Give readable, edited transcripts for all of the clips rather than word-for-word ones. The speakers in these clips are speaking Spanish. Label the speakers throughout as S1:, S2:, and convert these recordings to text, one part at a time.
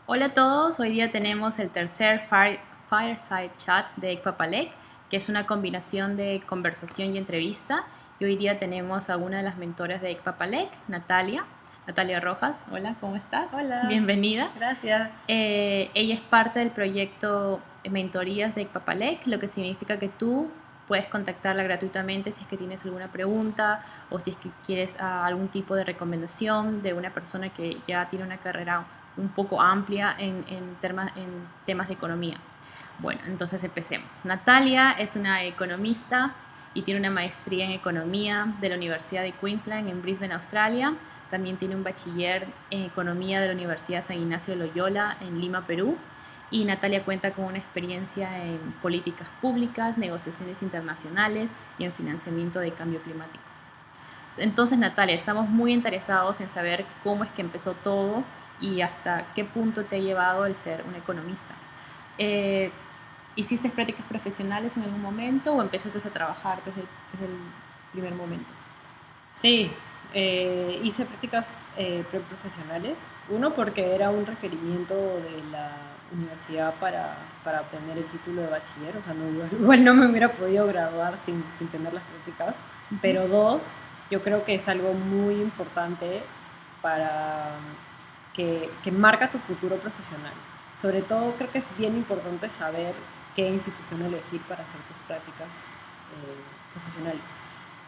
S1: Hola a todos, hoy día tenemos el tercer Fireside Chat de Ecpapalec, que es una combinación de conversación y entrevista. Y hoy día tenemos a una de las mentoras de Ecpapalec, Natalia Rojas. Hola, ¿cómo estás?
S2: Hola,
S1: Bienvenida.
S2: gracias.
S1: Ella es parte del proyecto Mentorías de Ecpapalec, lo que significa que tú puedes contactarla gratuitamente si es que tienes alguna pregunta o si es que quieres algún tipo de recomendación de una persona que ya tiene una carrera un poco amplia en temas de economía. Bueno, entonces empecemos. Natalia es una economista y tiene una maestría en economía de la Universidad de Queensland en Brisbane, Australia. También tiene un bachiller en economía de la Universidad San Ignacio de Loyola en Lima, Perú. Y Natalia cuenta con una experiencia en políticas públicas, negociaciones internacionales y en financiamiento de cambio climático. Entonces, Natalia, estamos muy interesados en saber cómo es que empezó todo y hasta qué punto te ha llevado el ser una economista. Eh, ¿Hiciste prácticas profesionales en algún momento o empezaste a trabajar desde el primer momento?
S2: Sí, hice prácticas preprofesionales. Uno, porque era un requerimiento de la universidad para obtener el título de bachiller. O sea, no, igual no me hubiera podido graduar sin tener las prácticas.
S1: Uh -huh.
S2: Pero dos, yo creo que es algo muy importante para que marca tu futuro profesional. Sobre todo, creo que es bien importante saber qué institución elegir para hacer tus prácticas profesionales.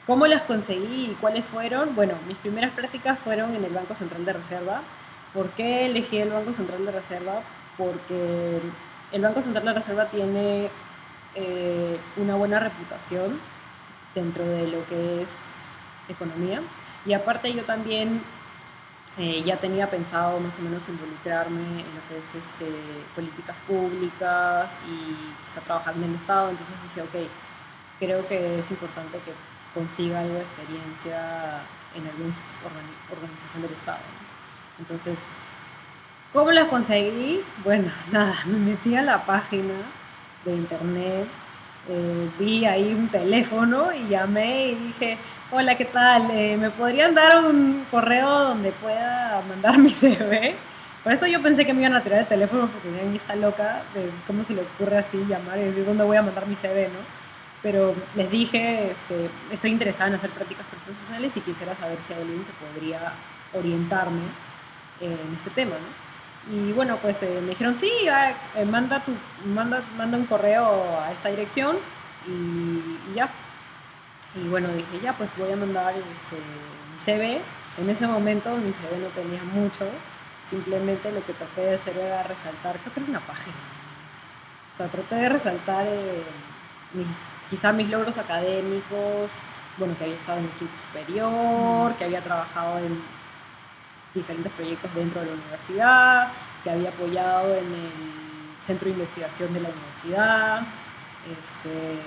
S2: ¿Cómo las conseguí y cuáles fueron? Bueno, mis primeras prácticas fueron en el Banco Central de Reserva. ¿Por qué elegí el Banco Central de Reserva? Porque el Banco Central de Reserva tiene una buena reputación dentro de lo que es economía. Y aparte yo también ya tenía pensado más o menos involucrarme en lo que es políticas públicas y quizá trabajar en el Estado. Entonces dije, ok, creo que es importante que consiga algo de experiencia en alguna organización del Estado, ¿no? Entonces, ¿cómo las conseguí? Bueno, nada, me metí a la página de internet, vi ahí un teléfono y llamé y dije, hola, ¿qué tal? ¿Me podrían dar un correo donde pueda mandar mi CV? Por eso yo pensé que me iban a tirar el teléfono porque ya está loca de cómo se le ocurre así llamar y decir dónde voy a mandar mi CV, ¿no? Pero les dije, estoy interesada en hacer prácticas profesionales y quisiera saber si hay alguien que podría orientarme en este tema, ¿no? Y bueno, pues me dijeron, sí, manda un correo a esta dirección y ya. Y bueno, dije, ya, pues voy a mandar mi CV. En ese momento mi CV no tenía mucho, simplemente lo que traté de hacer era resaltar, creo que era una página. O sea, traté de resaltar mis, quizá mis logros académicos, bueno, que había estado en el quinto superior, que había trabajado en diferentes proyectos dentro de la universidad, que había apoyado en el centro de investigación de la universidad. Este,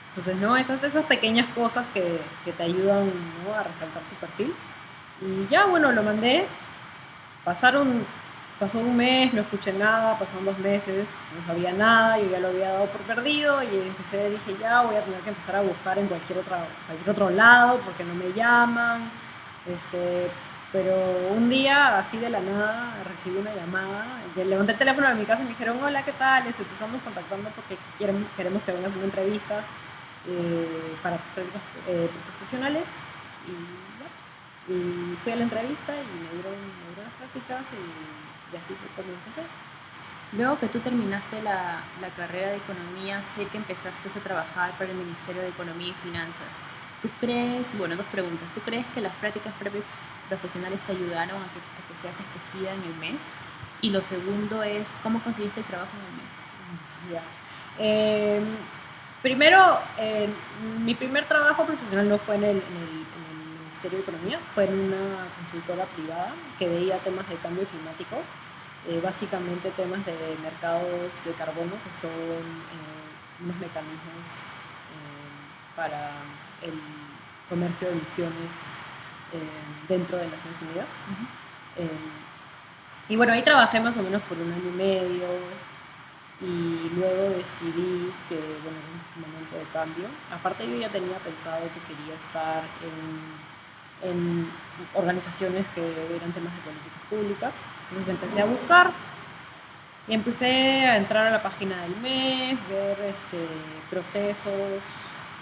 S2: entonces, ¿no? Esas pequeñas cosas que te ayudan, ¿no?, a resaltar tu perfil. Y ya, bueno, lo mandé. Pasaron, pasó un mes, no escuché nada, pasaron 2 meses, no sabía nada, yo ya lo había dado por perdido y dije, ya voy a tener que empezar a buscar en cualquier otro lado porque no me llaman. Este, pero un día, así de la nada, recibí una llamada. Levanté el teléfono de mi casa y me dijeron, hola, ¿qué tal? Te estamos contactando porque queremos que vengas a una entrevista para tus prácticas profesionales. Y ya. Y fui a la entrevista y me dieron las prácticas y así fue como empecé.
S1: Luego que tú terminaste la carrera de economía, sé que empezaste a trabajar para el Ministerio de Economía y Finanzas. ¿Tú crees, bueno, dos preguntas, ¿tú crees que las prácticas profesionales te ayudaron a que seas escogida en el MEF? Y lo segundo es, ¿cómo conseguiste el trabajo en el MEF?
S2: Ya. Eh, Primero, mi primer trabajo profesional no fue en el Ministerio de Economía, fue en una consultora privada que veía temas de cambio climático, básicamente temas de mercados de carbono, que son unos mecanismos para el comercio de emisiones dentro de Naciones Unidas. Eh, y bueno, ahí trabajé más o menos por 1 año y medio y luego decidí que, bueno, era un momento de cambio. Aparte yo ya tenía pensado que quería estar en organizaciones que eran temas de políticas públicas. Entonces empecé a buscar y empecé a entrar a la página del mes, ver procesos,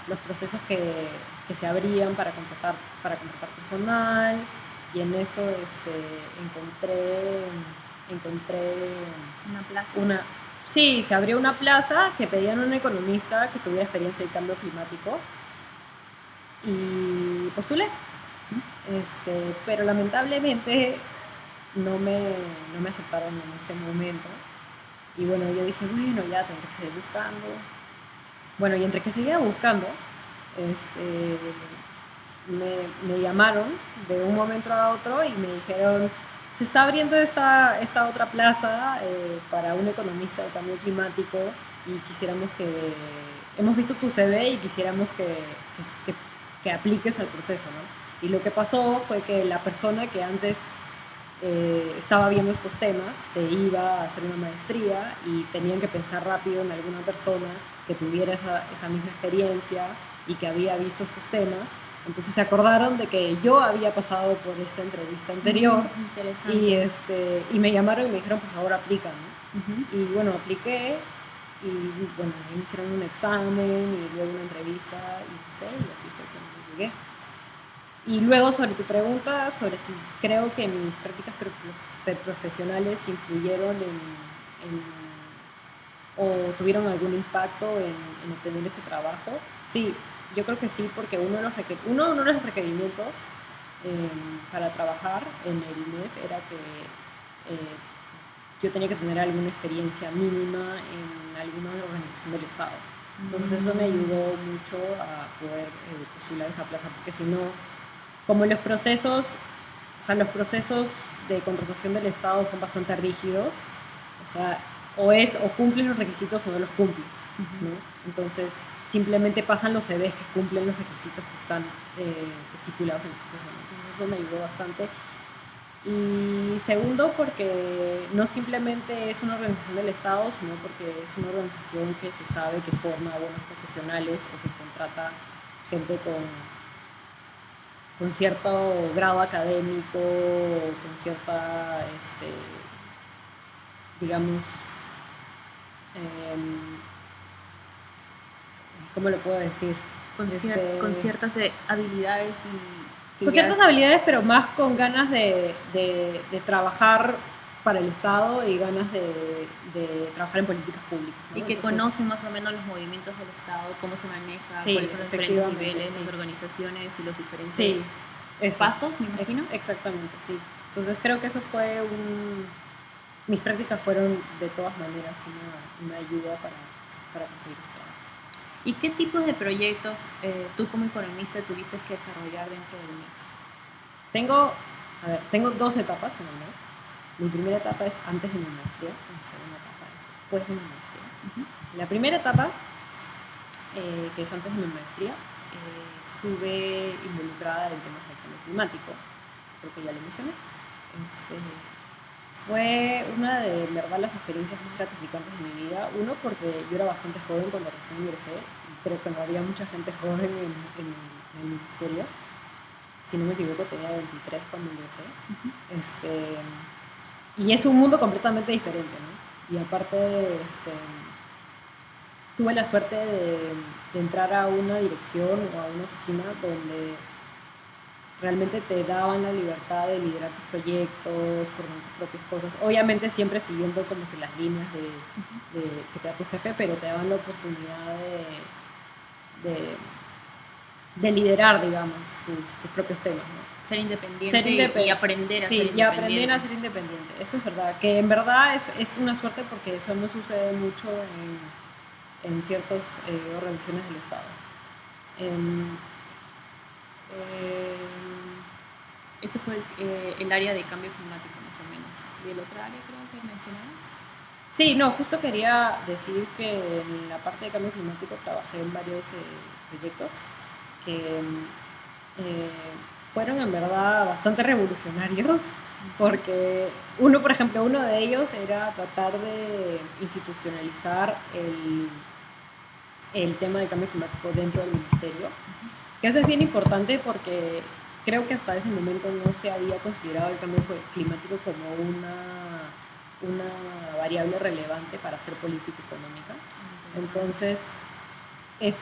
S2: los procesos que se abrían para contratar personal, y en eso encontré
S1: Una plaza.
S2: Sí, se abrió una plaza que pedían un economista que tuviera experiencia en cambio climático y postulé. Pero lamentablemente no me aceptaron en ese momento. Y bueno, yo dije, bueno, ya tendré que seguir buscando. Bueno, y entre que seguía buscando, me llamaron de un momento a otro y me dijeron, se está abriendo esta otra plaza para un economista de cambio climático y hemos visto tu CV y quisiéramos que apliques al proceso, ¿no? Y lo que pasó fue que la persona que antes estaba viendo estos temas se iba a hacer una maestría y tenían que pensar rápido en alguna persona que tuviera esa misma experiencia y que había visto estos temas. Entonces se acordaron de que yo había pasado por esta entrevista anterior.
S1: Interesante.
S2: Y me llamaron y me dijeron, por favor, aplica, ¿no? Y bueno, apliqué y bueno, ahí me hicieron un examen y luego una entrevista y así fue como llegué. Y luego sobre tu pregunta, sobre si creo que mis prácticas profesionales influyeron o tuvieron algún impacto en obtener ese trabajo, sí, yo creo que sí, porque uno de los requerimientos para trabajar en el INES era que yo tenía que tener alguna experiencia mínima en alguna organización del Estado. Entonces eso me ayudó mucho a poder postular esa plaza, porque si no, como los procesos de contratación del Estado son bastante rígidos, o sea, o cumples los requisitos o no los cumples, ¿no? Entonces, simplemente pasan los CVs que cumplen los requisitos que están estipulados en el proceso, ¿no? Entonces, eso me ayudó bastante. Y segundo, porque no simplemente es una organización del Estado, sino porque es una organización que se sabe que forma a buenos profesionales o que contrata gente con cierto grado académico, con cierta, digamos, ¿cómo lo puedo decir?
S1: Con ciertas habilidades y...
S2: Con ciertas habilidades, pero más con ganas de trabajar para el Estado y ganas de trabajar en políticas públicas, ¿no?
S1: Y que
S2: Entonces,
S1: conocen más o menos los movimientos del Estado, cómo se maneja,
S2: sí,
S1: cuáles son los diferentes niveles,
S2: sí,
S1: las organizaciones y los diferentes
S2: eso.
S1: pasos, me imagino.
S2: Exactamente, sí. Entonces creo que eso fue mis prácticas fueron de todas maneras una ayuda para conseguir ese trabajo.
S1: ¿Y qué tipos de proyectos tú como economista tuviste que desarrollar dentro del MEF?
S2: Tengo dos etapas en el MEF. Mi primera etapa es antes de mi maestría, mi segunda etapa es después de mi maestría. La primera etapa, que es antes de mi maestría, estuve involucrada en temas de cambio climático, creo que ya lo mencioné. Fue una de, en verdad, las experiencias más gratificantes de mi vida. Uno, porque yo era bastante joven cuando recién ingresé, y creo que no había mucha gente joven en el ministerio. Si no me equivoco, tenía 23 cuando ingresé. Y es un mundo completamente diferente, ¿no? Y aparte, tuve la suerte de entrar a una dirección o a una oficina donde realmente te daban la libertad de liderar tus proyectos, coordinar tus propias cosas. Obviamente siempre siguiendo como que las líneas que te da tu jefe, pero te daban la oportunidad de liderar, digamos, tus propios temas, ¿no?
S1: Ser independiente y aprender a ser independiente.
S2: Sí, y aprender a ser independiente. Eso es verdad. Que en verdad es una suerte porque eso no sucede mucho en ciertas organizaciones del Estado.
S1: Eso fue el área de cambio climático, más o menos. ¿Y el otro área creo que mencionabas?
S2: Sí, no, justo quería decir que en la parte de cambio climático trabajé en varios proyectos que fueron en verdad bastante revolucionarios, porque por ejemplo, uno de ellos era tratar de institucionalizar el tema de cambio climático dentro del ministerio, que eso es bien importante porque creo que hasta ese momento no se había considerado el cambio climático como una variable relevante para hacer política económica. Entonces,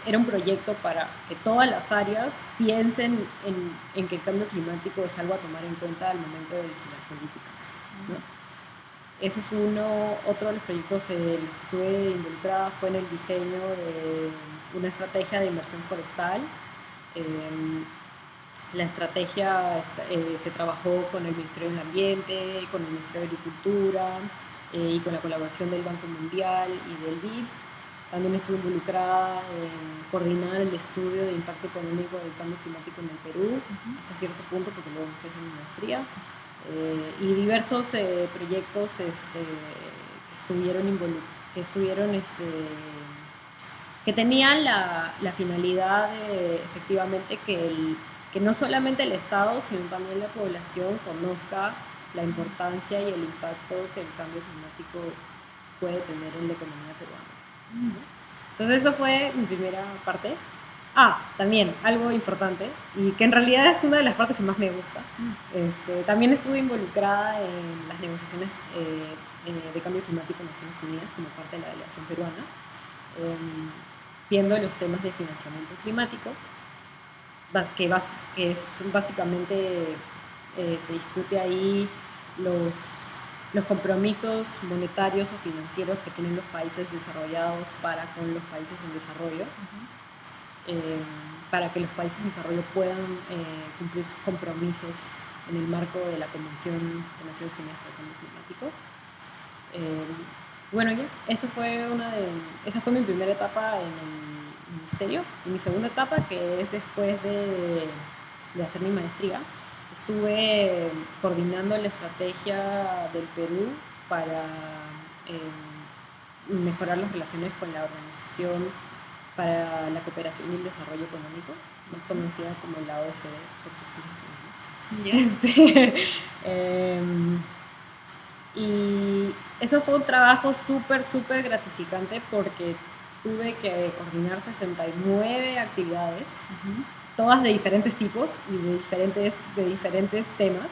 S2: era un proyecto para que todas las áreas piensen en que el cambio climático es algo a tomar en cuenta al momento de diseñar políticas, ¿no? Eso es otro de los proyectos en los que estuve involucrada fue en el diseño de una estrategia de inversión forestal. La estrategia se trabajó con el Ministerio del Ambiente, con el Ministerio de Agricultura y con la colaboración del Banco Mundial y del BID. También estuve involucrada en coordinar el estudio de impacto económico del cambio climático en el Perú, hasta cierto punto, porque luego me ofrecen mi maestría. Y diversos proyectos que tenían la finalidad de efectivamente que no solamente el Estado, sino también la población conozca la importancia y el impacto que el cambio climático puede tener en la economía peruana. Entonces eso fue mi primera parte. También algo importante y que en realidad es una de las partes que más me gusta. También estuve involucrada en las negociaciones de cambio climático en Naciones Unidas como parte de la delegación peruana, viendo los temas de financiamiento climático, que es básicamente se discute ahí los compromisos monetarios o financieros que tienen los países desarrollados para con los países en desarrollo, para que los países en desarrollo puedan cumplir sus compromisos en el marco de la Convención de Naciones Unidas para el Cambio Climático. Bueno, esa fue mi primera etapa en el ministerio. Y mi segunda etapa, que es después de hacer mi maestría, estuve coordinando la estrategia del Perú para mejorar las relaciones con la Organización para la Cooperación y el Desarrollo Económico, más conocida como la OECD por sus siglas en inglés. Y eso fue un trabajo súper gratificante porque tuve que coordinar 69 actividades, todas de diferentes tipos y de diferentes temas,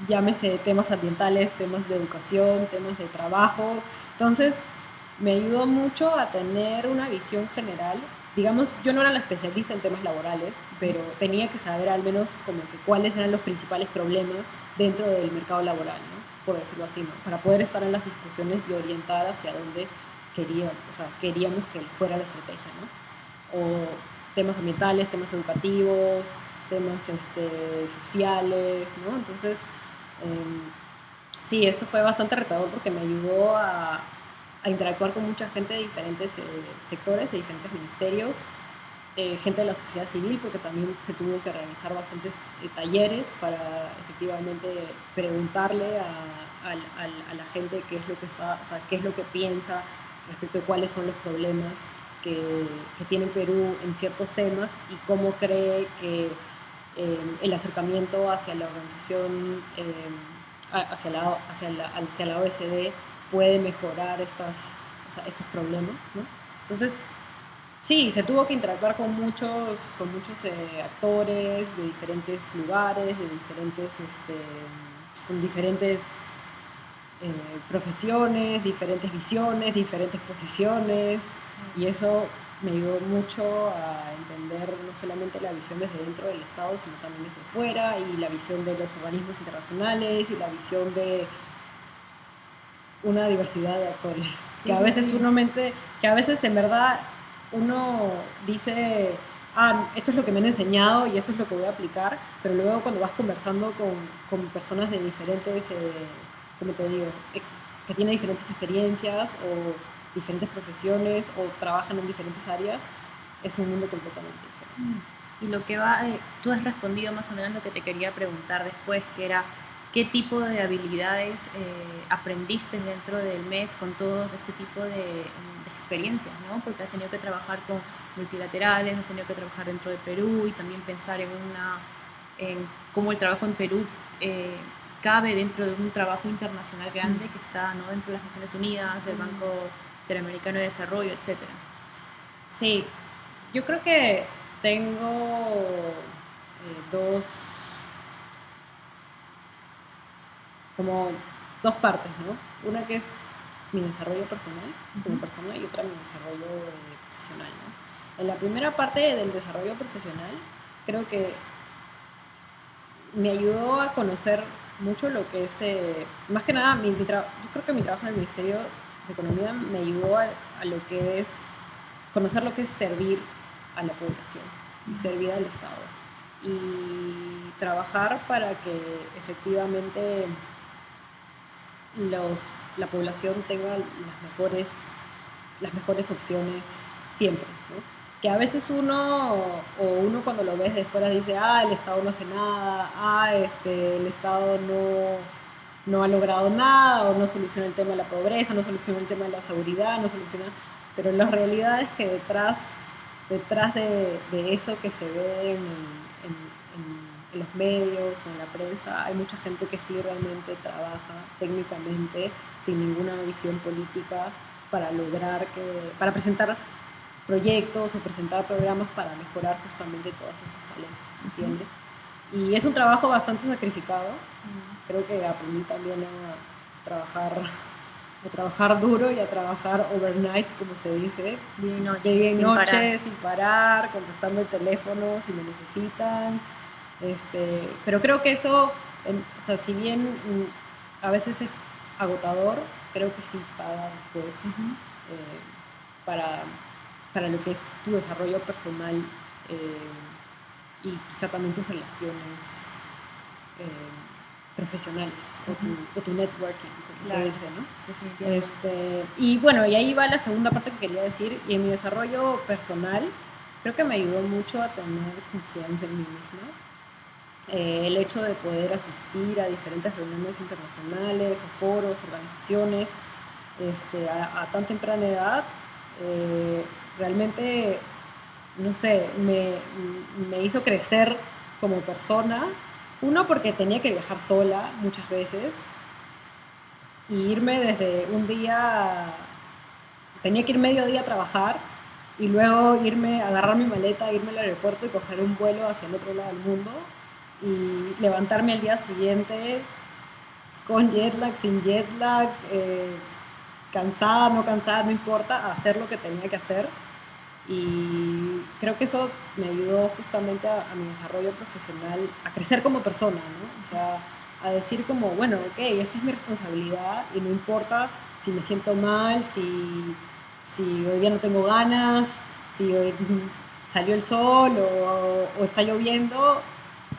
S2: llámese temas ambientales, temas de educación, temas de trabajo. Entonces me ayudó mucho a tener una visión general. Digamos, yo no era la especialista en temas laborales, pero tenía que saber al menos como que cuáles eran los principales problemas dentro del mercado laboral, ¿no? Por decirlo así, ¿no? Para poder estar en las discusiones y orientar hacia dónde queríamos que fuera la estrategia, ¿no? O temas ambientales, temas educativos, temas sociales, ¿no? Entonces, sí, esto fue bastante retador porque me ayudó a interactuar con mucha gente de diferentes sectores, de diferentes ministerios, gente de la sociedad civil, porque también se tuvo que realizar bastantes talleres para efectivamente preguntarle a la gente qué es lo que piensa respecto de cuáles son los problemas que tiene Perú en ciertos temas y cómo cree que el acercamiento hacia la organización, hacia la OECD puede mejorar estos problemas, ¿no? Entonces, sí, se tuvo que interactuar con muchos actores de diferentes lugares, con diferentes profesiones, diferentes visiones, diferentes posiciones, y eso me ayudó mucho a entender no solamente la visión desde dentro del Estado, sino también desde fuera, y la visión de los organismos internacionales, y la visión de una diversidad de actores, sí, que a veces que a veces en verdad uno dice, esto es lo que me han enseñado y esto es lo que voy a aplicar, pero luego cuando vas conversando con personas de diferentes, ¿cómo te digo?, que tienen diferentes experiencias o diferentes profesiones o trabajan en diferentes áreas, es un mundo completamente diferente.
S1: Y lo que tú has respondido más o menos lo que te quería preguntar después, que era ¿qué tipo de habilidades aprendiste dentro del MEF con todo este tipo de experiencias, ¿no? Porque has tenido que trabajar con multilaterales, has tenido que trabajar dentro de Perú y también pensar en cómo el trabajo en Perú cabe dentro de un trabajo internacional grande que está, ¿no?, dentro de las Naciones Unidas, el Banco Interamericano de Desarrollo, etc.
S2: Sí, yo creo que tengo dos, como dos partes, ¿no? Una que es mi desarrollo personal como persona y otra mi desarrollo profesional, ¿no? En la primera parte del desarrollo profesional creo que me ayudó a conocer mucho lo que es, más que nada, yo creo que mi trabajo en el Ministerio de Economía me ayudó a lo que es conocer lo que es servir a la población y servir al Estado y trabajar para que efectivamente la población tenga las mejores opciones siempre, ¿no? Que a veces uno cuando lo ves de fuera dice, el Estado no hace nada, el Estado no ha logrado nada, o no soluciona el tema de la pobreza, no soluciona el tema de la seguridad, no soluciona... Pero la realidad es que detrás de eso que se ve en los medios o en la prensa, hay mucha gente que sí realmente trabaja técnicamente, sin ninguna visión política, para presentar proyectos o presentar programas para mejorar justamente todas estas falencias, ¿se entiende? Y es un trabajo bastante sacrificado. Creo que aprendí también a trabajar duro y a trabajar overnight, como se dice,
S1: de día y noche,
S2: sin parar, contestando el teléfono si me necesitan. Pero creo que eso, o sea, si bien a veces es agotador, creo que sí paga después para lo que es tu desarrollo personal y quizá también tus relaciones profesionales o tu networking, como se dice, ¿no? Y bueno, y ahí va la segunda parte que quería decir. Y en mi desarrollo personal creo que me ayudó mucho a tener confianza en mí misma. El hecho de poder asistir a diferentes reuniones internacionales o foros, organizaciones a tan temprana edad, realmente, no sé, me hizo crecer como persona. Uno, porque tenía que viajar sola muchas veces y irme desde un día, tenía que ir medio día a trabajar y luego agarrar mi maleta, irme al aeropuerto y coger un vuelo hacia el otro lado del mundo y levantarme al día siguiente con jet lag, sin jet lag, cansada, no cansada, no importa, a hacer lo que tenía que hacer. Y creo que eso me ayudó justamente a mi desarrollo profesional, a crecer como persona, ¿no? O sea, a decir como, bueno, ok, esta es mi responsabilidad y no importa si me siento mal, si hoy día no tengo ganas, si hoy salió el sol o está lloviendo,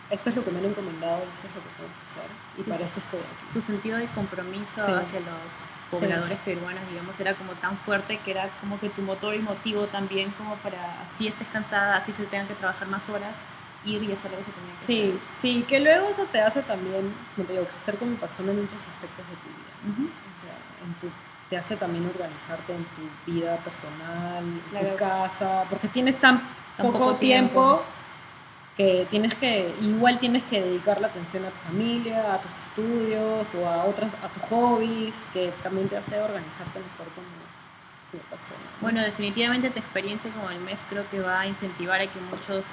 S2: esto es lo que me han encomendado, esto es lo que tengo que hacer y para eso estoy aquí.
S1: Tu sentido de compromiso hacia los pobladores peruanos, digamos, era como tan fuerte que era como que tu motor y motivo también como para, así estés cansada, así se tengan que trabajar más horas, ir y hacer lo que se tenía que hacer.
S2: Sí, que luego eso te hace también, como te digo, crecer como persona en muchos aspectos de tu vida. O sea, te hace también organizarte en tu vida personal, en tu casa, porque tienes tan poco tiempo que igual tienes que dedicar la atención a tu familia, a tus estudios o a tus hobbies, que también te hace organizarte mejor como persona, ¿no?
S1: Bueno, definitivamente tu experiencia con el MEF creo que va a incentivar a que muchos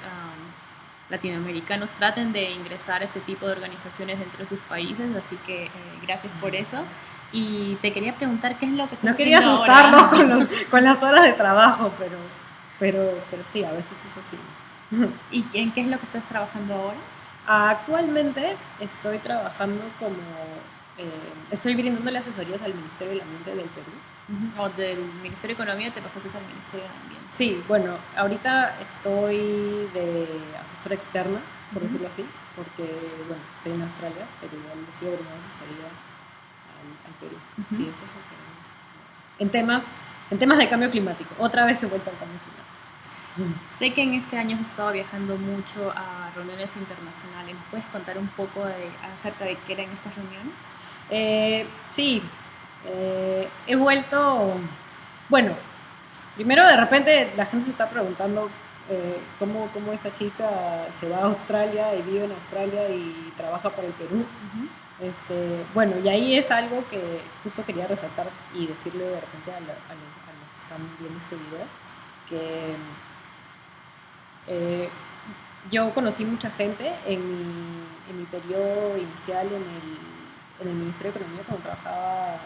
S1: latinoamericanos traten de ingresar a este tipo de organizaciones dentro de sus países, así que gracias por eso. Y te quería preguntar qué es lo que estás haciendo ahora.
S2: No quería asustarlos con las horas de trabajo, pero sí, a veces es así.
S1: ¿Y en qué es lo que estás trabajando ahora?
S2: Actualmente estoy trabajando estoy brindándole asesorías al Ministerio del Ambiente del Perú.
S1: O del Ministerio de Economía te pasaste al Ministerio del Ambiente.
S2: Sí, bueno, ahorita estoy de asesora externa, por decirlo así, porque, bueno, estoy en Australia, pero ya le sigo brindando asesoría al Perú. Sí, eso es lo que... En temas de cambio climático. Otra vez he vuelto al cambio climático.
S1: Sé que en este año has estado viajando mucho a reuniones internacionales. ¿Nos puedes contar un poco acerca de qué eran estas reuniones?
S2: Sí, he vuelto... Bueno, primero de repente la gente se está preguntando cómo esta chica se va a Australia y vive en Australia y trabaja para el Perú. Bueno, y ahí es algo que justo quería resaltar y decirle de repente a los que están viendo este video, que yo conocí mucha gente en mi periodo inicial en el Ministerio de Economía cuando trabajaba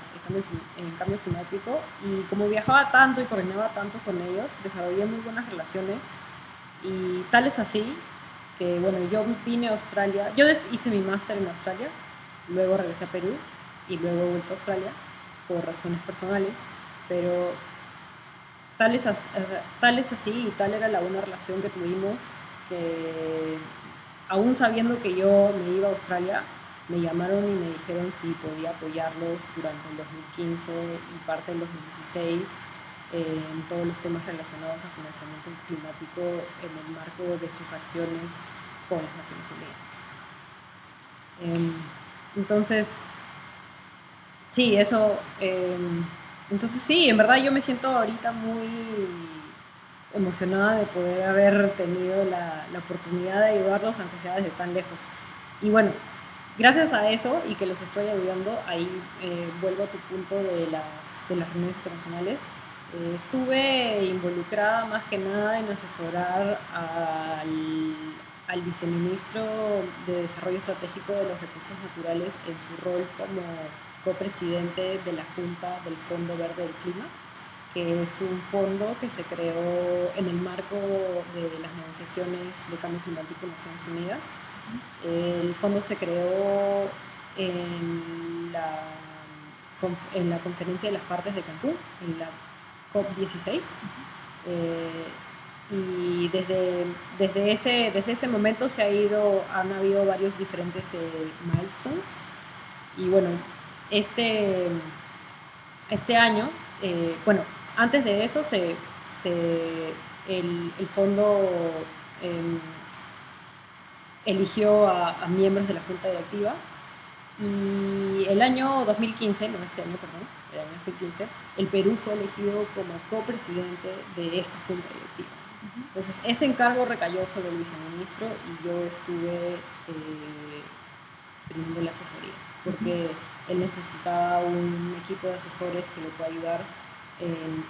S2: en cambio climático, y como viajaba tanto y coordinaba tanto con ellos, desarrollé muy buenas relaciones, y tal es así que, bueno, yo vine a Australia, yo hice mi máster en Australia, luego regresé a Perú y luego he vuelto a Australia por razones personales, pero tal es así y tal era la buena relación que tuvimos, que aún sabiendo que yo me iba a Australia, me llamaron y me dijeron si podía apoyarlos durante el 2015 y parte del 2016 en todos los temas relacionados a financiamiento climático en el marco de sus acciones con las Naciones Unidas. Entonces, sí, eso. Entonces sí, en verdad yo me siento ahorita muy emocionada de poder haber tenido la oportunidad de ayudarlos, aunque sea desde tan lejos. Y bueno, gracias a eso y que los estoy ayudando, ahí vuelvo a tu punto de las reuniones internacionales. Estuve involucrada más que nada en asesorar al viceministro de Desarrollo Estratégico de los Recursos Naturales en su rol como copresidente de la Junta del Fondo Verde del Clima, que es un fondo que se creó en el marco de las negociaciones de cambio climático en Naciones Unidas. El fondo se creó en la conferencia de las partes de Cancún, en la COP16. Y desde ese momento han habido varios diferentes milestones. Y bueno, este año, bueno, antes de eso el fondo eligió a miembros de la junta directiva, y el año 2015, no este año, perdón, el año 2015, el Perú fue elegido como copresidente de esta junta directiva. Entonces, ese encargo recayó sobre el viceministro y yo estuve brindando la asesoría, porque él necesitaba un equipo de asesores que lo pueda ayudar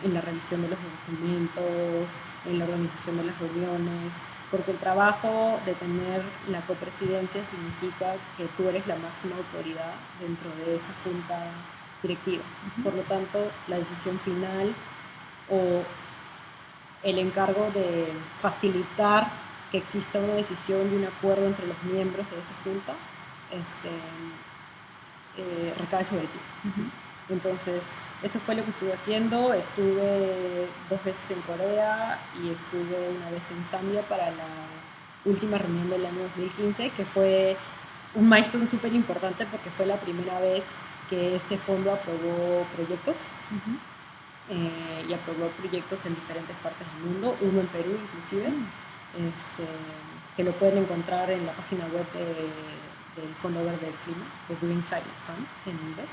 S2: en la revisión de los documentos, en la organización de las reuniones, porque el trabajo de tener la copresidencia significa que tú eres la máxima autoridad dentro de esa junta directiva. Por lo tanto, la decisión final o el encargo de facilitar que exista una decisión y un acuerdo entre los miembros de esa junta recae sobre ti. Entonces, eso fue lo que estuve haciendo. Estuve 2 veces en Corea y estuve una vez en Zambia para la última reunión del año 2015, que fue un milestone súper importante porque fue la primera vez que este fondo aprobó proyectos. Y aprobó proyectos en diferentes partes del mundo, uno en Perú inclusive, que lo pueden encontrar en la página web del Fondo Verde del Clima, de Green Climate Fund en inglés.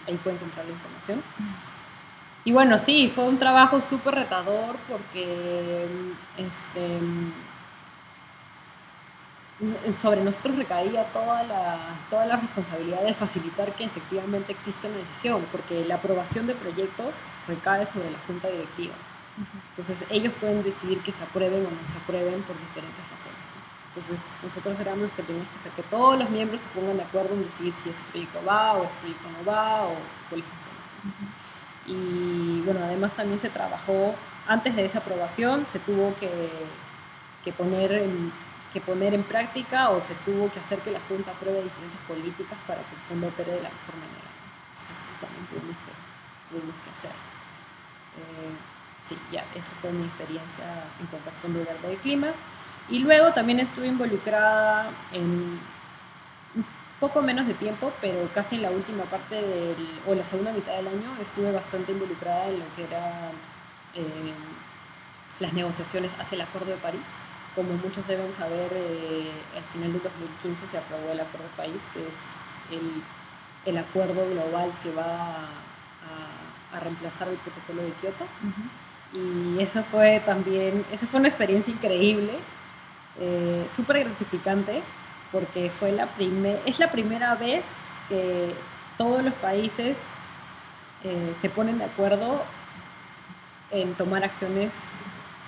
S2: Ahí pueden encontrar la información. Y bueno, sí, fue un trabajo súper retador porque sobre nosotros recaía toda la responsabilidad de facilitar que efectivamente exista una decisión, porque la aprobación de proyectos recae sobre la junta directiva. Entonces ellos pueden decidir que se aprueben o no se aprueben por diferentes razones. Entonces nosotros éramos los que teníamos que hacer que todos los miembros se pongan de acuerdo en decidir si este proyecto va o este proyecto no va o cuál es la razón. Y bueno, además también se trabajó, antes de esa aprobación se tuvo que poner en práctica, o se tuvo que hacer que la Junta apruebe diferentes políticas para que el fondo opere de la mejor manera. Entonces eso también tuvimos que hacer. Sí, ya, esa fue mi experiencia en cuanto al Fondo Verde del Clima. Y luego también estuve involucrada en un poco menos de tiempo, pero casi en la última parte o la segunda mitad del año, estuve bastante involucrada en lo que eran las negociaciones hacia el Acuerdo de París. Como muchos deben saber, al final del 2015 se aprobó el Acuerdo de París, que es el acuerdo global que va a reemplazar el protocolo de Kioto. Y esa fue una experiencia increíble, súper gratificante, porque es la primera vez que todos los países se ponen de acuerdo en tomar acciones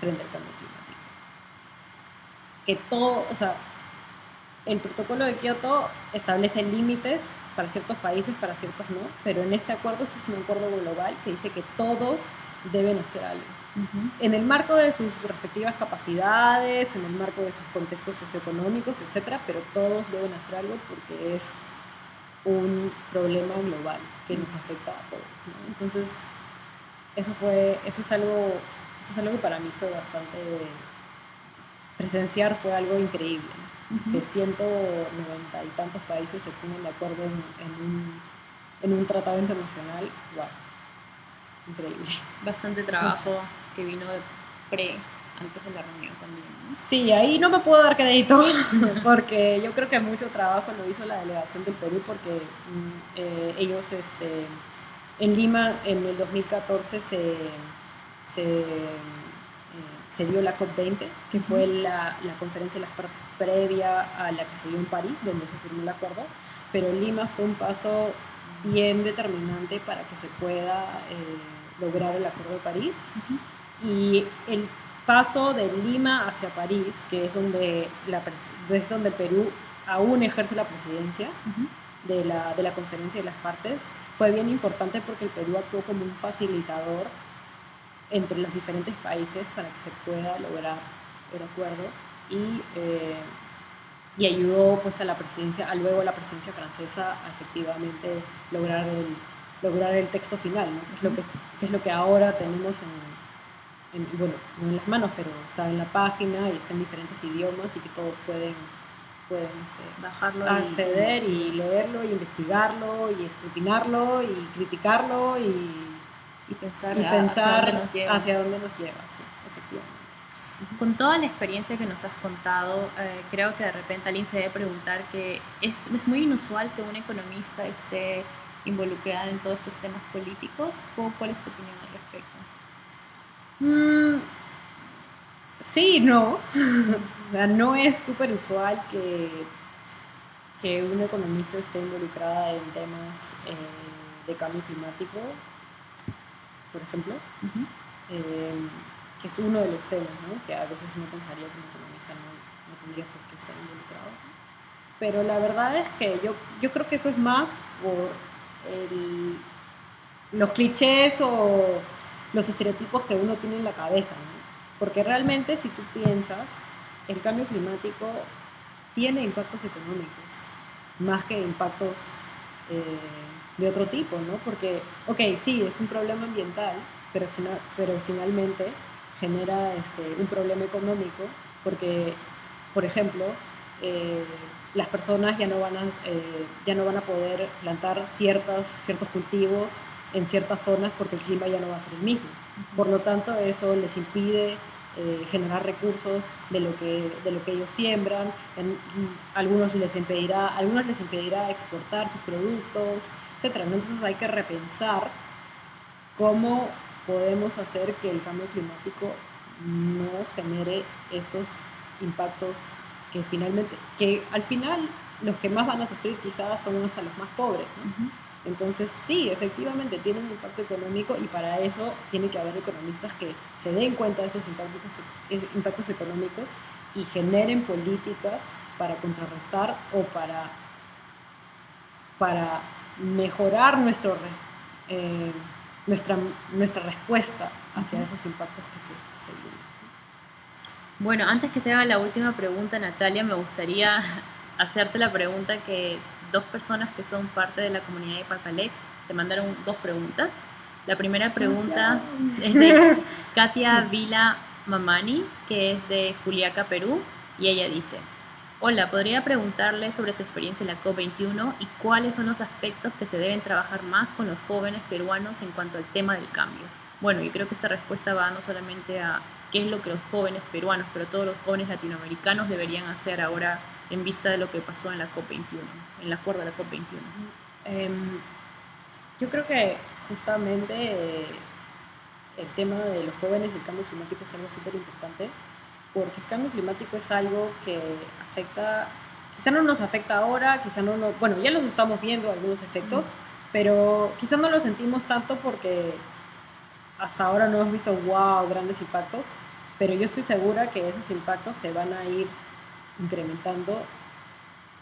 S2: frente al cambio climático. que todo, o sea, el protocolo de Kioto establece límites para ciertos países, para ciertos no, pero en este acuerdo sí es un acuerdo global que dice que todos deben hacer algo. En el marco de sus respectivas capacidades, en el marco de sus contextos socioeconómicos, etcétera, pero todos deben hacer algo porque es un problema global que nos afecta a todos, ¿no? Entonces, eso es algo que para mí fue bastante, presenciar fue algo increíble, ¿no? Que 190 y tantos países se ponen de acuerdo en un tratado internacional. Wow, increíble.
S1: Bastante trabajo que vino antes de la reunión también, ¿no?
S2: Sí, ahí no me puedo dar crédito porque yo creo que mucho trabajo lo hizo la delegación del Perú porque ellos en Lima en el 2014 se dio la COP20, que fue la conferencia de las partes previa a la que se dio en París, donde se firmó el acuerdo, pero Lima fue un paso bien determinante para que se pueda lograr el Acuerdo de París. Y el paso de Lima hacia París, que es donde el Perú aún ejerce la presidencia de la conferencia de las partes, fue bien importante porque el Perú actuó como un facilitador entre los diferentes países para que se pueda lograr el acuerdo y ayudó pues luego a la presidencia francesa a efectivamente lograr el texto final, ¿no? Que es lo que ahora tenemos bueno, no en las manos, pero está en la página y está en diferentes idiomas y que todos pueden
S1: bajarlo,
S2: acceder y leerlo, y investigarlo, y escrutinarlo, y criticarlo,
S1: y pensar
S2: hacia dónde nos lleva, sí, efectivamente.
S1: Con toda la experiencia que nos has contado, creo que de repente alguien se debe preguntar que es muy inusual que una economista esté involucrada en todos estos temas políticos. ¿Cuál es tu opinión al respecto?
S2: Sí, no. No es súper usual que una economista esté involucrada en temas de cambio climático, por ejemplo, que es uno de los temas, ¿no? Que a veces uno pensaría que un economista no tendría por qué estar involucrado. Pero la verdad es que yo creo que eso es más por los clichés o los estereotipos que uno tiene en la cabeza, ¿no? Porque realmente, si tú piensas, el cambio climático tiene impactos económicos, más que impactos de otro tipo, ¿no? Porque, ok, sí, es un problema ambiental, pero finalmente genera un problema económico, porque, por ejemplo, las personas ya no van a poder plantar ciertos cultivos en ciertas zonas porque el clima ya no va a ser el mismo. Por lo tanto, eso les impide generar recursos de lo que ellos siembran. Algunos les impedirá exportar sus productos, etc. Entonces hay que repensar cómo podemos hacer que el cambio climático no genere estos impactos que al final los que más van a sufrir quizás son hasta los más pobres, ¿no? Entonces, sí, efectivamente tiene un impacto económico y para eso tiene que haber economistas que se den cuenta de esos impactos económicos y generen políticas para contrarrestar o para mejorar nuestra respuesta hacia esos impactos que se vienen.
S1: Bueno, antes que te haga la última pregunta, Natalia, me gustaría hacerte la pregunta que 2 personas que son parte de la comunidad de Papalec te mandaron 2 preguntas. La primera pregunta es de Katia Vila Mamani, que es de Juliaca, Perú, y ella dice: hola, ¿podría preguntarle sobre su experiencia en la COP21 y cuáles son los aspectos que se deben trabajar más con los jóvenes peruanos en cuanto al tema del cambio? Bueno, yo creo que esta respuesta va no solamente a qué es lo que los jóvenes peruanos, pero todos los jóvenes latinoamericanos deberían hacer ahora en vista de lo que pasó en la COP21, en el acuerdo de la COP21.
S2: Yo creo que justamente el tema de los jóvenes y el cambio climático es algo súper importante, porque el cambio climático es algo que afecta, quizá no nos afecta ahora, bueno, ya los estamos viendo algunos efectos, pero quizá no lo sentimos tanto porque hasta ahora no hemos visto, grandes impactos, pero yo estoy segura que esos impactos se van a ir incrementando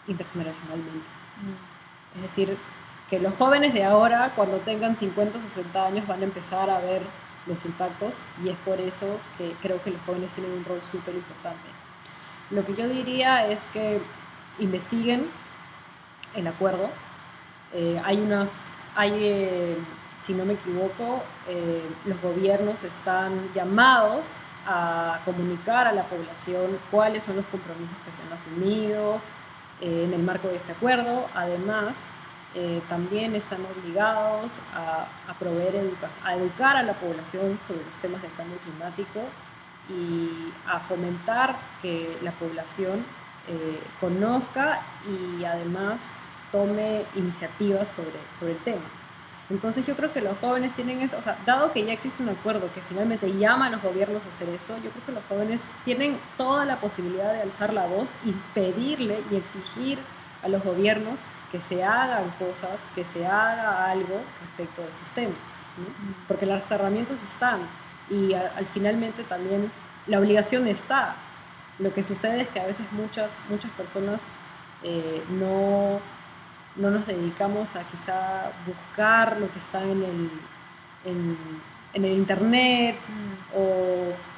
S2: intergeneracionalmente.
S1: Mm.
S2: Es decir, que los jóvenes de ahora, cuando tengan 50 o 60 años, van a empezar a ver los impactos, y es por eso que creo que los jóvenes tienen un rol súper importante. Lo que yo diría es que investiguen el acuerdo. Si no me equivoco, los gobiernos están llamados a comunicar a la población cuáles son los compromisos que se han asumido en el marco de este acuerdo. Además, también están obligados a educar a la población sobre los temas del cambio climático y a fomentar que la población conozca y además tome iniciativas sobre el tema. Entonces yo creo que los jóvenes tienen eso, o sea, dado que ya existe un acuerdo que finalmente llama a los gobiernos a hacer esto, yo creo que los jóvenes tienen toda la posibilidad de alzar la voz y pedirle y exigir a los gobiernos que se hagan cosas, que se haga algo respecto de estos temas, ¿no? Porque las herramientas están y al finalmente también la obligación está. Lo que sucede es que a veces muchas personas no nos dedicamos a quizá buscar lo que está en el internet,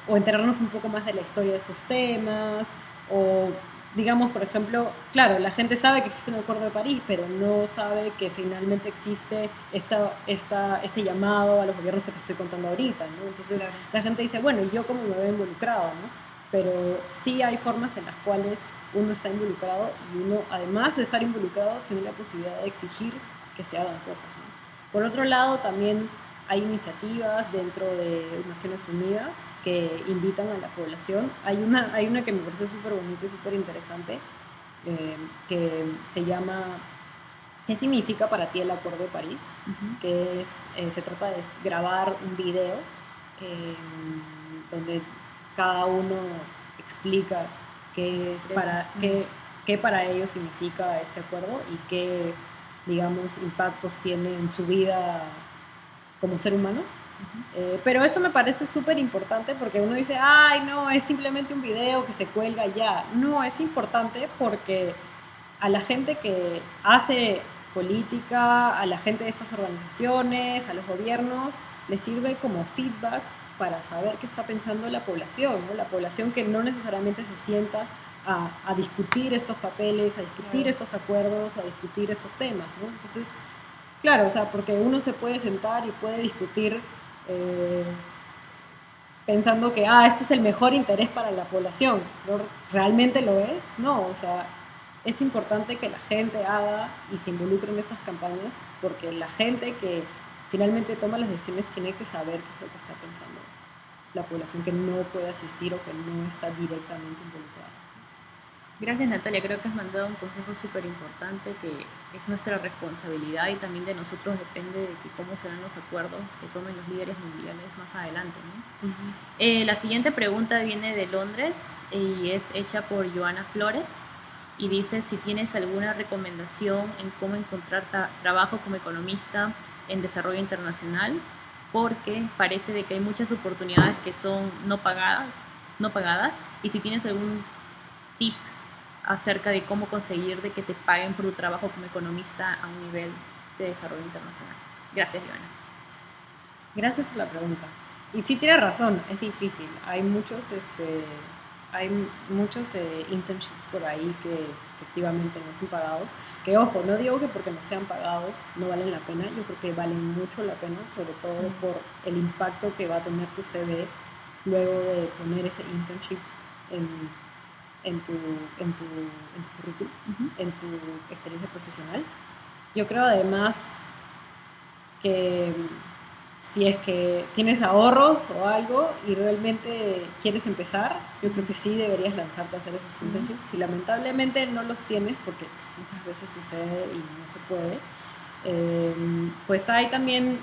S2: o enterarnos un poco más de la historia de esos temas, o digamos, por ejemplo, claro, la gente sabe que existe un Acuerdo de París, pero no sabe que finalmente existe este llamado a los gobiernos que te estoy contando ahorita, ¿no? Entonces claro, la gente dice, bueno, ¿y yo cómo me veo involucrado, no? Pero sí hay formas en las cuales uno está involucrado, y uno, además de estar involucrado, tiene la posibilidad de exigir que se hagan cosas, ¿no? Por otro lado, también hay iniciativas dentro de Naciones Unidas que invitan a la población. Hay una que me parece súper bonita y súper interesante, que se llama ¿Qué significa para ti el Acuerdo de París? Que se trata de grabar un video donde cada uno explica qué para ellos significa este acuerdo y qué, digamos, impactos tiene en su vida como ser humano. Pero esto me parece súper importante porque uno dice, ay, no, es simplemente un video que se cuelga ya. No, es importante porque a la gente que hace política, a la gente de estas organizaciones, a los gobiernos, les sirve como feedback para saber qué está pensando la población, ¿no? La población que no necesariamente se sienta a discutir estos papeles, a discutir estos acuerdos, a discutir estos temas, ¿no? Entonces, claro, o sea, porque uno se puede sentar y puede discutir pensando que, esto es el mejor interés para la población, ¿pero realmente lo es? No, o sea, es importante que la gente haga y se involucre en estas campañas, porque la gente que finalmente toma las decisiones tiene que saber qué es lo que está pensando la población que no puede asistir o que no está directamente involucrada.
S1: Gracias, Natalia. Creo que has mandado un consejo súper importante, que es nuestra responsabilidad y también de nosotros depende de cómo serán los acuerdos que tomen los líderes mundiales más adelante, ¿no? La siguiente pregunta viene de Londres y es hecha por Joana Flores y dice si tienes alguna recomendación en cómo encontrar trabajo como economista en desarrollo internacional, porque parece de que hay muchas oportunidades que son no pagadas, y si tienes algún tip acerca de cómo conseguir de que te paguen por tu trabajo como economista a un nivel de desarrollo internacional. Gracias, Joana.
S2: Gracias por la pregunta. Y sí tienes razón, es difícil. Hay muchos internships por ahí que efectivamente no son pagados. Que ojo, no digo que porque no sean pagados no valen la pena. Yo creo que valen mucho la pena, sobre todo por el impacto que va a tener tu CV luego de poner ese internship en tu currículum, en tu experiencia profesional. Yo creo además que si es que tienes ahorros o algo y realmente quieres empezar, yo creo que sí deberías lanzarte a hacer esos internships. Si lamentablemente no los tienes, porque muchas veces sucede y no se puede, pues hay también,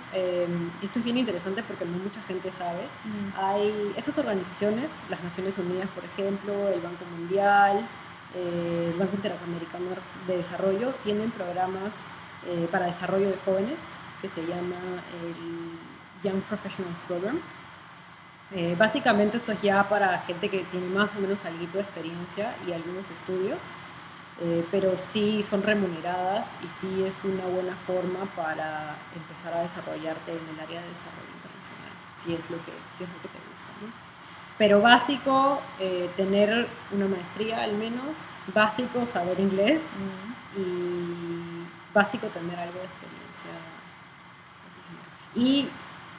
S2: y esto es bien interesante porque no mucha gente sabe, hay esas organizaciones, las Naciones Unidas, por ejemplo, el Banco Mundial, el Banco Interamericano de Desarrollo, tienen programas para desarrollo de jóvenes que se llama el Young Professionals Program, Básicamente esto es ya para gente que tiene más o menos algo de experiencia y algunos estudios, pero sí son remuneradas y sí es una buena forma para empezar a desarrollarte en el área de desarrollo internacional, si es lo que te gusta, ¿no? Pero básico, tener una maestría al menos, básico saber inglés y básico tener algo de experiencia profesional. Y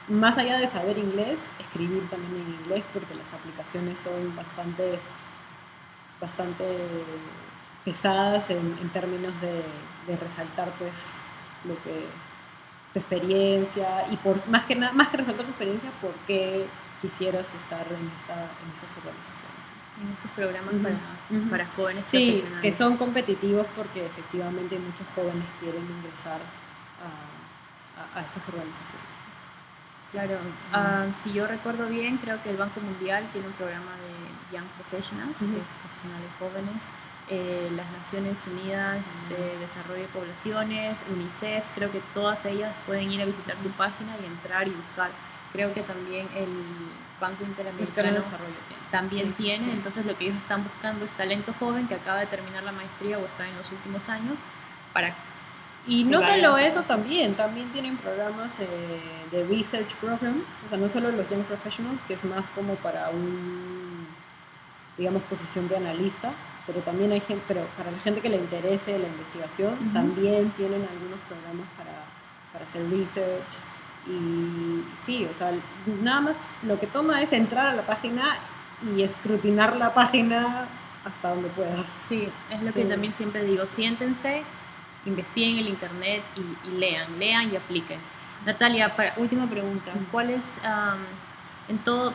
S2: más allá de saber inglés, escribir también en inglés porque las aplicaciones son bastante pesadas en términos de resaltar pues lo que tu experiencia y más que resaltar tu experiencia, por qué quisieras estar en esas organizaciones.
S1: En esos programas para jóvenes
S2: sí,
S1: profesionales.
S2: Que son competitivos porque efectivamente muchos jóvenes quieren ingresar a estas organizaciones.
S1: Claro, si yo recuerdo bien, creo que el Banco Mundial tiene un programa de Young Professionals, que es profesionales jóvenes. Las Naciones Unidas de Desarrollo de Poblaciones, UNICEF, creo que todas ellas pueden ir a visitar su página y entrar y buscar. Creo que también el Banco Interamericano de Desarrollo también tiene. Entonces lo que ellos están buscando es talento joven que acaba de terminar la maestría o está en los últimos años para...
S2: Y no solo eso, también tienen programas de research programs, o sea, no solo los Young Professionals, que es más como para digamos, posición de analista, pero también hay gente, pero para la gente que le interese la investigación, también tienen algunos programas para hacer research. Y sí, o sea, nada más lo que toma es entrar a la página y escrutinar la página hasta donde puedas.
S1: Sí, es lo que también siempre digo, siéntense, investiguen en el internet y lean y apliquen. Natalia, última pregunta, ¿cuál es,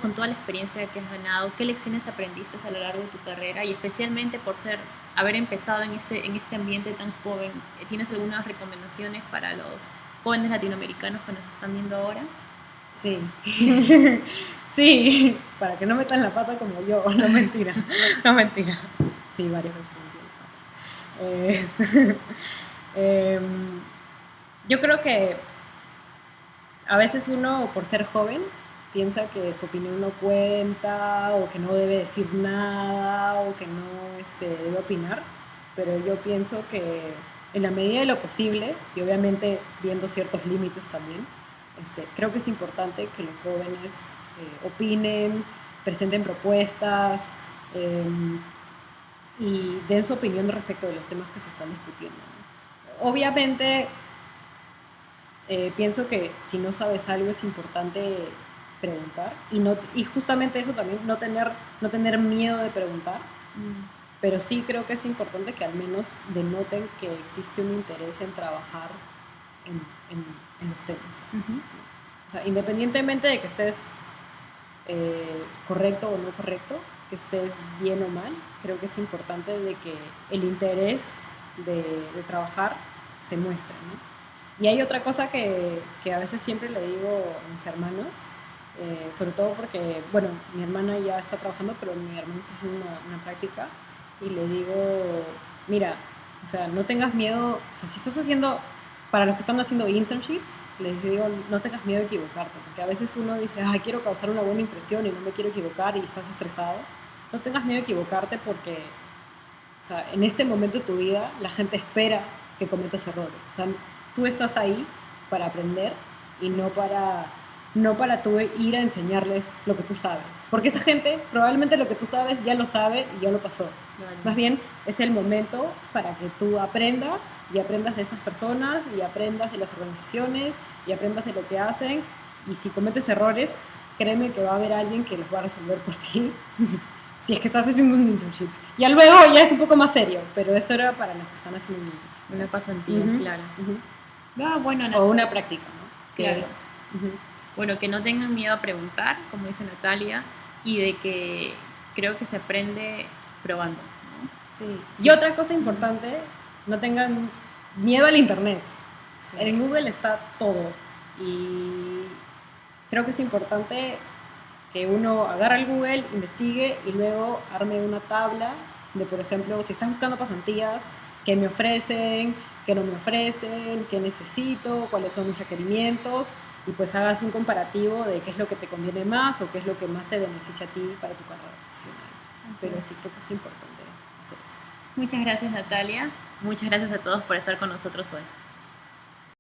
S1: con toda la experiencia que has ganado, qué lecciones aprendiste a lo largo de tu carrera y especialmente por haber empezado en este ambiente tan joven? ¿Tienes algunas recomendaciones para los jóvenes latinoamericanos que nos están viendo ahora?
S2: Sí, sí, para que no metan la pata como yo, no mentira, sí, varias veces metí la pata. Yo creo que a veces uno, por ser joven, piensa que su opinión no cuenta o que no debe decir nada o que no debe opinar, pero yo pienso que en la medida de lo posible, y obviamente viendo ciertos límites también, creo que es importante que los jóvenes opinen, presenten propuestas y den su opinión respecto de los temas que se están discutiendo, ¿no? Obviamente, pienso que si no sabes algo es importante preguntar y justamente eso también, no tener miedo de preguntar, pero sí creo que es importante que al menos denoten que existe un interés en trabajar en los temas. O sea, independientemente de que estés correcto o no correcto, que estés bien o mal, creo que es importante de que el interés de trabajar se muestre, ¿no? Y hay otra cosa que a veces siempre le digo a mis hermanos, sobre todo porque, bueno, mi hermana ya está trabajando, pero mi hermano está haciendo una práctica, y le digo, mira, o sea, no tengas miedo, o sea, si estás haciendo, para los que están haciendo internships, les digo, no tengas miedo de equivocarte, porque a veces uno dice, ay, quiero causar una buena impresión y no me quiero equivocar y estás estresado. No tengas miedo de equivocarte porque, o sea, en este momento de tu vida la gente espera que cometas errores. O sea, tú estás ahí para aprender y no para tú ir a enseñarles lo que tú sabes. Porque esa gente probablemente lo que tú sabes ya lo sabe y ya lo pasó. Claro. Más bien es el momento para que tú aprendas y aprendas de esas personas y aprendas de las organizaciones y aprendas de lo que hacen. Y si cometes errores, créeme que va a haber alguien que los va a resolver por ti. Si es que estás haciendo un internship. Ya luego ya es un poco más serio, pero eso era para los que están haciendo un internship.
S1: Una pasantía, claro. Bueno,
S2: o una práctica, ¿no?
S1: Claro. Bueno, que no tengan miedo a preguntar, como dice Natalia, y de que creo que se aprende probando, ¿no?
S2: Sí. Y otra cosa importante, no tengan miedo al internet. Sí. En Google está todo. Y creo que es importante que uno agarre el Google, investigue y luego arme una tabla de, por ejemplo, si estás buscando pasantías, qué me ofrecen, qué no me ofrecen, qué necesito, cuáles son mis requerimientos, y pues hagas un comparativo de qué es lo que te conviene más o qué es lo que más te beneficia a ti para tu carrera profesional. Pero sí creo que es importante hacer eso.
S1: Muchas gracias, Natalia. Muchas gracias a todos por estar con nosotros hoy.